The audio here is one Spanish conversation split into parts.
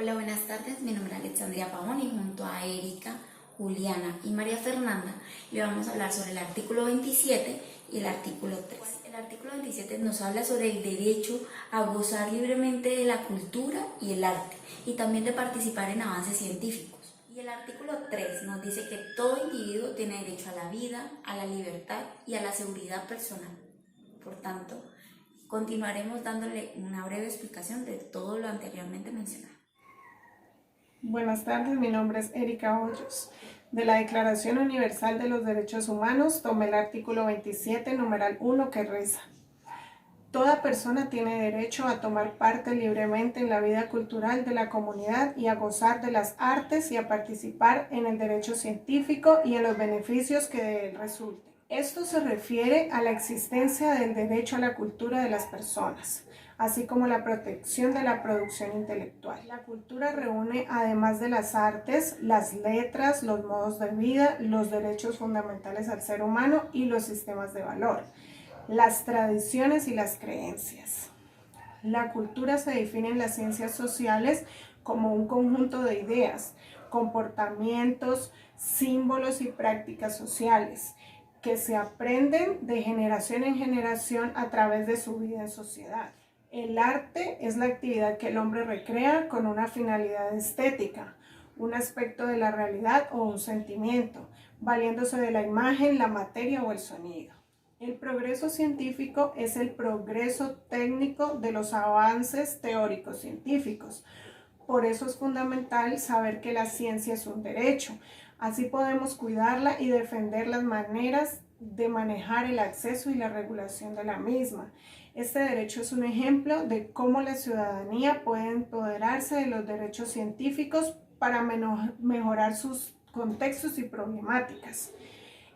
Hola, buenas tardes. Mi nombre es Alexandria Pavón y junto a Erika, Juliana y María Fernanda le vamos a hablar sobre el artículo 27 y el artículo 3. El artículo 27 nos habla sobre el derecho a gozar libremente de la cultura y el arte y también de participar en avances científicos. Y el artículo 3 nos dice que todo individuo tiene derecho a la vida, a la libertad y a la seguridad personal. Por tanto, continuaremos dándole una breve explicación de todo lo anteriormente mencionado. Buenas tardes, mi nombre es Erika Hoyos. De la Declaración Universal de los Derechos Humanos tomé el artículo 27, numeral 1, que reza: toda persona tiene derecho a tomar parte libremente en la vida cultural de la comunidad y a gozar de las artes y a participar en el derecho científico y en los beneficios que de él resulten. Esto se refiere a la existencia del derecho a la cultura de las personas, así como la protección de la producción intelectual. La cultura reúne, además de las artes, las letras, los modos de vida, los derechos fundamentales al ser humano y los sistemas de valor, las tradiciones y las creencias. La cultura se define en las ciencias sociales como un conjunto de ideas, comportamientos, símbolos y prácticas sociales que se aprenden de generación en generación a través de su vida en sociedad. El arte es la actividad que el hombre recrea con una finalidad estética, un aspecto de la realidad o un sentimiento, valiéndose de la imagen, la materia o el sonido. El progreso científico es el progreso técnico de los avances teóricos científicos. Por eso es fundamental saber que la ciencia es un derecho. Así podemos cuidarla y defender las maneras de manejar el acceso y la regulación de la misma. Este derecho es un ejemplo de cómo la ciudadanía puede empoderarse de los derechos científicos para mejorar sus contextos y problemáticas.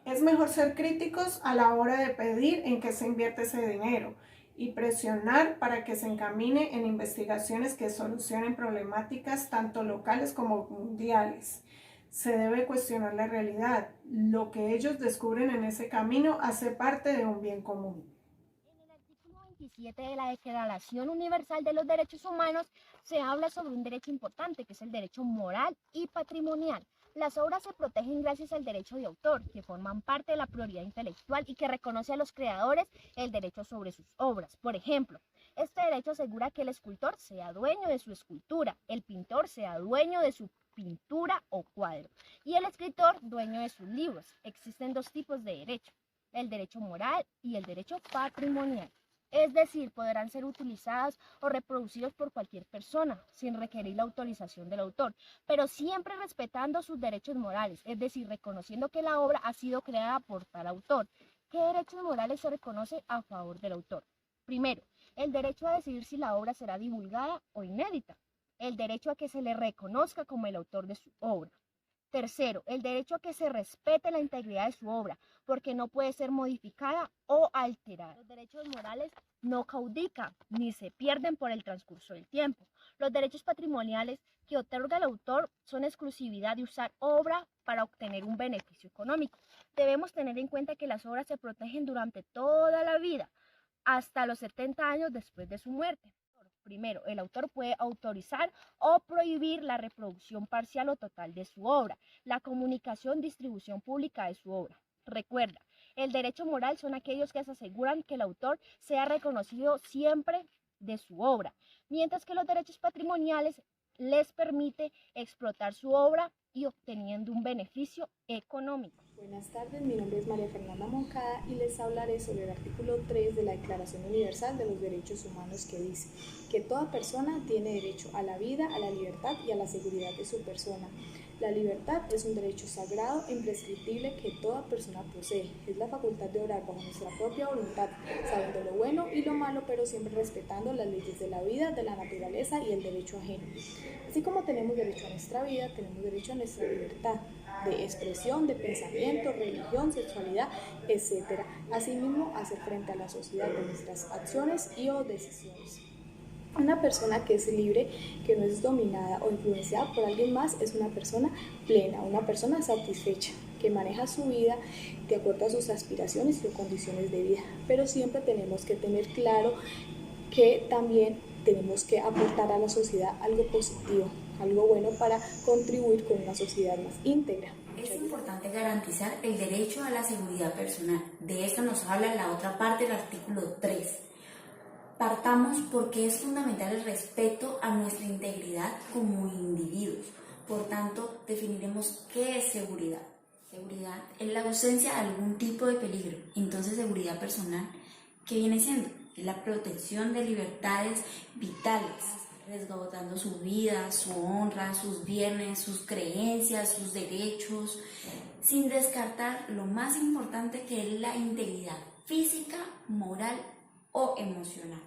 Es mejor ser críticos a la hora de pedir en qué se invierte ese dinero y presionar para que se encamine en investigaciones que solucionen problemáticas tanto locales como mundiales. Se debe cuestionar la realidad. Lo que ellos descubren en ese camino hace parte de un bien común. En el artículo 27 de la Declaración Universal de los Derechos Humanos se habla sobre un derecho importante, que es el derecho moral y patrimonial. Las obras se protegen gracias al derecho de autor, que forman parte de la propiedad intelectual y que reconoce a los creadores el derecho sobre sus obras. Por ejemplo, este derecho asegura que el escultor sea dueño de su escultura, el pintor sea dueño de su pintura o cuadro, y el escritor dueño de sus libros. Existen dos tipos de derecho: el derecho moral y el derecho patrimonial. Es decir, podrán ser utilizados o reproducidos por cualquier persona sin requerir la autorización del autor, pero siempre respetando sus derechos morales, es decir, reconociendo que la obra ha sido creada por tal autor. ¿Qué derechos morales se reconoce a favor del autor? Primero, el derecho a decidir si la obra será divulgada o inédita. El derecho a que se le reconozca como el autor de su obra. Tercero, el derecho a que se respete la integridad de su obra, porque no puede ser modificada o alterada. Los derechos morales no caudican ni se pierden por el transcurso del tiempo. Los derechos patrimoniales que otorga el autor son exclusividad de usar obra para obtener un beneficio económico. Debemos tener en cuenta que las obras se protegen durante toda la vida, hasta los 70 años después de su muerte. Primero, el autor puede autorizar o prohibir la reproducción parcial o total de su obra, la comunicación, distribución pública de su obra. Recuerda, el derecho moral son aquellos que se aseguran que el autor sea reconocido siempre de su obra, mientras que los derechos patrimoniales les permite explotar su obra y obteniendo un beneficio económico. Buenas tardes, mi nombre es María Fernanda Moncada y les hablaré sobre el artículo 3 de la Declaración Universal de los Derechos Humanos, que dice que toda persona tiene derecho a la vida, a la libertad y a la seguridad de su persona. La libertad es un derecho sagrado e imprescriptible que toda persona posee. Es la facultad de obrar bajo nuestra propia voluntad, sabiendo lo bueno y lo malo, pero siempre respetando las leyes de la vida, de la naturaleza y el derecho ajeno. Así como tenemos derecho a nuestra vida, tenemos derecho a nuestra libertad de expresión, de pensamiento, religión, sexualidad, etc. Asimismo, hacer frente a la sociedad de nuestras acciones y o decisiones. Una persona que es libre, que no es dominada o influenciada por alguien más, es una persona plena, una persona satisfecha, que maneja su vida de acuerdo a sus aspiraciones y condiciones de vida. Pero siempre tenemos que tener claro que también tenemos que aportar a la sociedad algo positivo, algo bueno para contribuir con una sociedad más íntegra. Es importante garantizar el derecho a la seguridad personal. De esto nos habla la otra parte del artículo 3. Partamos porque es fundamental el respeto a nuestra integridad como individuos. Por tanto, definiremos qué es seguridad. Seguridad es la ausencia de algún tipo de peligro. Entonces, seguridad personal, ¿qué viene siendo? Es la protección de libertades vitales, resguardando su vida, su honra, sus bienes, sus creencias, sus derechos, sin descartar lo más importante que es la integridad física, moral o emocional.